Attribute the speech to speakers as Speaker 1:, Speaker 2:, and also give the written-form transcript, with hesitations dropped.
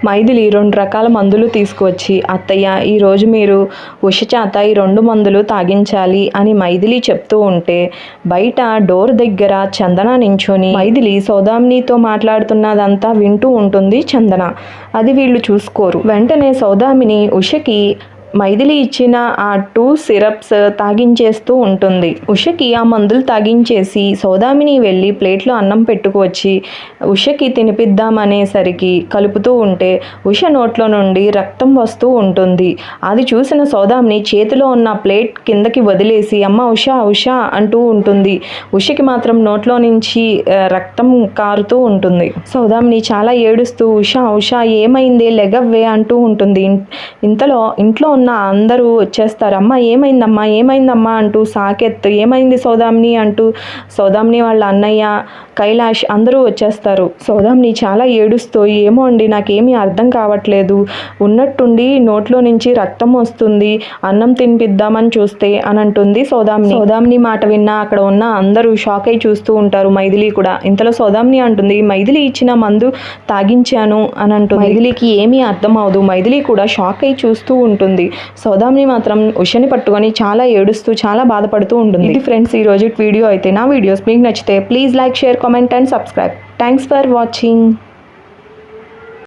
Speaker 1: మైథిలి 2 రకాల మందులు తీసుకువచ్చి, అత్తయ్య ఈరోజు మీరు ఉష చేత ఈ 2 మందులు తాగించాలి అని మైథిలి చెప్తూ ఉంటే, బయట డోర్ దగ్గర చందన నించొని మైథిలి సౌదామినితో మాట్లాడుతున్నదంతా వింటూ ఉంటుంది చందన. అది వీళ్ళు చూసుకోరు. వెంటనే సౌదామిని ఉషకి మైథిలి ఇచ్చిన ఆ 2 సిరప్స్ తాగించేస్తూ ఉంటుంది. ఉషకి ఆ మందులు తాగించేసి సౌదామిని వెళ్ళి ప్లేట్లో అన్నం పెట్టుకువచ్చి ఉషకి తినిపిద్దామనేసరికి కలుపుతూ ఉంటే ఉష నోట్లో నుండి రక్తం వస్తూ ఉంటుంది. అది చూసిన సౌదామిని చేతిలో ఉన్న ప్లేట్ కిందకి వదిలేసి అమ్మ ఉష ఉష అంటూ ఉంటుంది. ఉషకి మాత్రం నోట్లో నుంచి రక్తం కారుతూ ఉంటుంది. సౌదామిని చాలా ఏడుస్తూ ఉష ఉష ఏమైంది లెగవ్వే అంటూ ఉంటుంది. ఇంట్లో ఉన్న అందరూ వచ్చేస్తారు. అమ్మ ఏమైందమ్మా అంటూ సాకెత్ ఏమైంది సౌదామిని అంటూ సౌదామిని వాళ్ళ అన్నయ్య కైలాష్ అందరూ వచ్చేస్తారు. సౌదామిని చాలా ఏడుస్తూ ఏమో అండి నాకేమీ అర్థం కావట్లేదు, ఉన్నట్టుండి నోట్లో నుంచి రక్తం వస్తుంది, అన్నం తినిపిద్దామని చూస్తే అని అంటుంది సౌదామిని. సౌదామిని మాట విన్నా అక్కడ ఉన్న అందరూ షాక్ అయి చూస్తూ ఉంటారు. మైథిలి కూడా. ఇంతలో సౌదామిని అంటుంది మైథిలి ఇచ్చిన మందు తాగించాను అని అంటుంది. మైథిలికి ఏమీ అర్థం అవదు. మైథిలి కూడా షాక్ అయి చూస్తూ ఉంటుంది. సౌదామిని మాత్రం ఉషని పట్టుకొని చాలా ఏడుస్తూ చాలా బాధపడుతూ ఉంటుంది. ఇది ఫ్రెండ్స్ ఈ రోజు వీడియో అయితే. నా వీడియోస్ మీకు నచ్చితే please like, share, comment and subscribe. Thanks for watching.